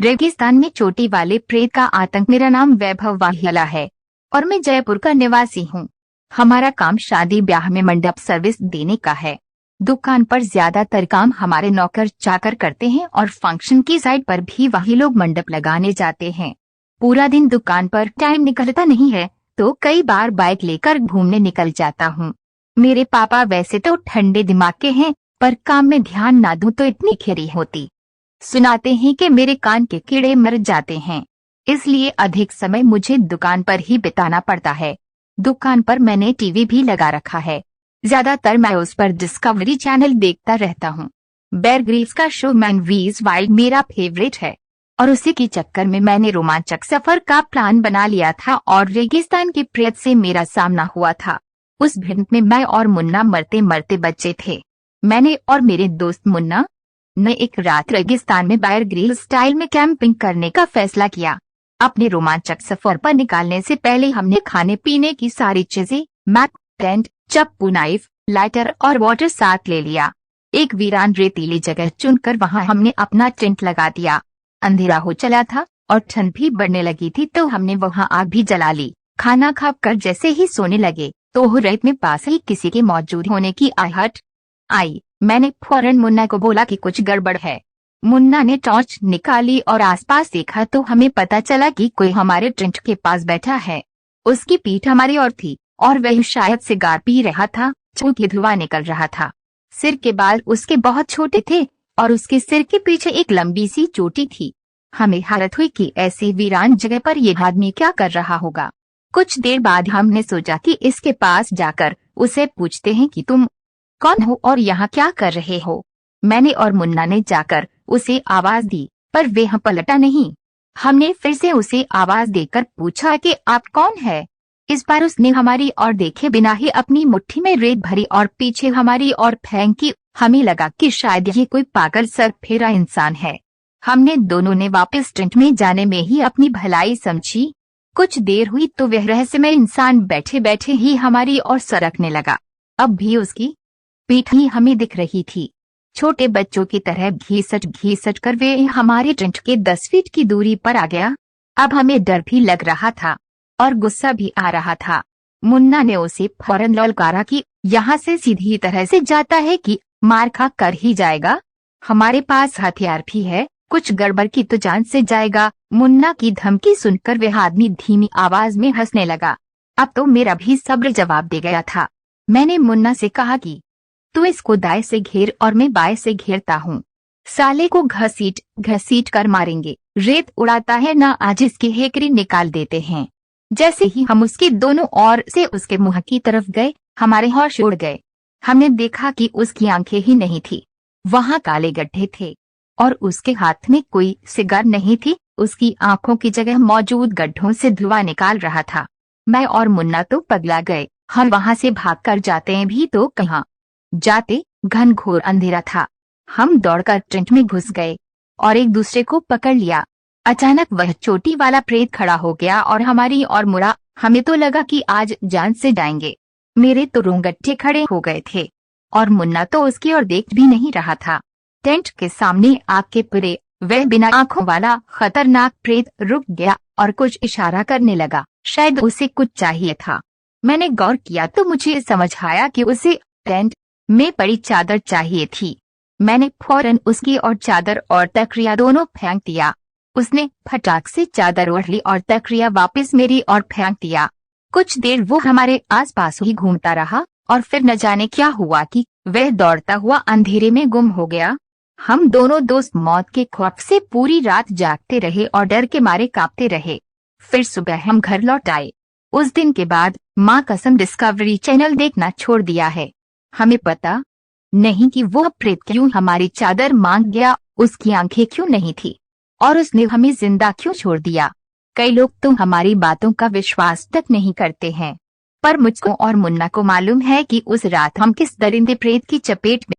रेगिस्तान में चोटी वाले प्रेत का आतंक। मेरा नाम वैभव वाहिला है और मैं जयपुर का निवासी हूँ। हमारा काम शादी ब्याह में मंडप सर्विस देने का है। दुकान पर ज्यादातर काम हमारे नौकर चाकर करते हैं और फंक्शन की साइड पर भी वही लोग मंडप लगाने जाते हैं। पूरा दिन दुकान पर टाइम निकलता नहीं है तो कई बार बाइक लेकर घूमने निकल जाता हूँ। मेरे पापा वैसे तो ठंडे दिमाग के हैं, पर काम में ध्यान ना दूं तो इतनी खेरी होती। सुनाते हैं कि मेरे कान के कीड़े मर जाते हैं, इसलिए अधिक समय मुझे दुकान पर ही बिताना पड़ता है। दुकान पर मैंने टीवी भी लगा रखा है। ज्यादातर मैं उस पर डिस्कवरी चैनल देखता रहता हूँ। बेयर ग्रिल्स का शो मैन वीज वाइल्ड मेरा फेवरेट है और उसी के चक्कर में मैंने रोमांचक सफर का प्लान बना लिया था और रेगिस्तान के प्रेत से मेरा सामना हुआ था। उस भिड़ंत में मैं और मुन्ना मरते मरते बचे थे। मैंने और मेरे दोस्त मुन्ना ने एक रात रेगिस्तान में बेयर ग्रिल्स स्टाइल में कैंपिंग करने का फैसला किया। अपने रोमांचक सफर पर निकालने से पहले हमने खाने पीने की सारी चीजें, मैप, टेंट, चप्पू, नाइफ, लाइटर और वाटर साथ ले लिया। एक वीरान रेतीली जगह चुनकर वहां हमने अपना टेंट लगा दिया। अंधेरा हो चला था और ठंड भी बढ़ने लगी थी तो हमने वहां आग भी जला ली। खाना खाकर जैसे ही सोने लगे तो रात में पास ही किसी के मौजूद होने की आहट आई। मैंने फौरन मुन्ना को बोला कि कुछ गड़बड़ है। मुन्ना ने टॉर्च निकाली और आसपास देखा तो हमें पता चला कि कोई हमारे टेंट के पास बैठा है। उसकी पीठ हमारी ओर थी और वह शायद सिगार पी रहा था, क्योंकि धुआं निकल रहा था। सिर के बाल उसके बहुत छोटे थे और उसके सिर के पीछे एक लंबी सी चोटी थी। हमें हैरत हुई कि ऐसी वीरान जगह पर यह आदमी क्या कर रहा होगा। कुछ देर बाद हमने सोचा कि इसके पास जाकर उसे पूछते हैं कि तुम कौन हो और यहाँ क्या कर रहे हो। मैंने और मुन्ना ने जाकर उसे आवाज दी, पर वह पलटा नहीं। हमने फिर से उसे आवाज देकर पूछा कि आप कौन है। इस बार उसने हमारी ओर देखे बिना ही अपनी मुट्ठी में रेत भरी और पीछे हमारी ओर फेंकी। हमें लगा कि शायद ये कोई पागल सर फेरा इंसान है। हमने दोनों ने वापस टेंट में जाने में ही अपनी भलाई समझी। कुछ देर हुई तो वह रहस्यमय इंसान बैठे बैठे ही हमारी ओर सरकने लगा। अब भी उसकी पीठ ही हमें दिख रही थी। छोटे बच्चों की तरह घीसट कर वे हमारे टेंट के 10 फीट की दूरी पर आ गया। अब हमें डर भी लग रहा था और गुस्सा भी आ रहा था। मुन्ना ने उसे फौरन ललकारा कि यहाँ से सीधी तरह से जाता है कि मार खा कर ही जाएगा। हमारे पास हथियार भी है, कुछ गड़बड़ की तो जान से जाएगा। मुन्ना की धमकी सुनकर वह आदमी धीमी आवाज में हंसने लगा। अब तो मेरा भी सब्र जवाब दे गया था। मैंने मुन्ना से कहा कि तू इसको दाएं से घेर और मैं बाएं से घेरता हूँ। साले को घसीट कर मारेंगे। रेत उड़ाता है ना, आज इसकी हेकड़ी निकाल देते हैं। जैसे ही हम उसके दोनों ओर से उसके मुंह की तरफ गए, हमारे होश उड़ गए। हमने देखा कि उसकी आंखें ही नहीं थी, वहां काले गड्ढे थे और उसके हाथ में कोई सिगार नहीं थी। उसकी आंखों की जगह मौजूद गड्ढों से धुआं निकाल रहा था। मैं और मुन्ना तो पगला गए। हम वहां से भागकर जाते हैं भी तो कहाँ जाते, घनघोर अंधेरा था। हम दौड़कर टेंट में घुस गए और एक दूसरे को पकड़ लिया। अचानक वह चोटी वाला प्रेत खड़ा हो गया और हमारी ओर मुड़ा। हमें तो लगा कि आज जान से जाएंगे। मेरे तो रोंगटे खड़े हो गए थे और मुन्ना तो उसकी ओर देख भी नहीं रहा था। टेंट के सामने आग के पुरे वह बिना आंखों वाला खतरनाक प्रेत रुक गया और कुछ इशारा करने लगा। शायद उसे कुछ चाहिए था। मैंने गौर किया तो मुझे समझ आया कि उसे टेंट में पड़ी चादर चाहिए थी। मैंने फौरन उसकी और चादर और तकिया दोनों फेंक दिया। उसने फटाक से चादर ओढ़ ली और तकिया वापस मेरी ओर फेंक दिया। कुछ देर वो हमारे आसपास ही घूमता रहा और फिर न जाने क्या हुआ कि वह दौड़ता हुआ अंधेरे में गुम हो गया। हम दोनों दोस्त मौत के खौफ से पूरी रात जागते रहे और डर के मारे कांपते रहे। फिर सुबह हम घर लौट आए। उस दिन के बाद माँ कसम डिस्कवरी चैनल देखना छोड़ दिया है। हमें पता नहीं कि वो प्रेत क्यों हमारी चादर मांग गया, उसकी आंखें क्यों नहीं थी और उसने हमें जिंदा क्यों छोड़ दिया। कई लोग तो हमारी बातों का विश्वास तक नहीं करते हैं, पर मुझको और मुन्ना को मालूम है कि उस रात हम किस दरिंदे प्रेत की चपेट में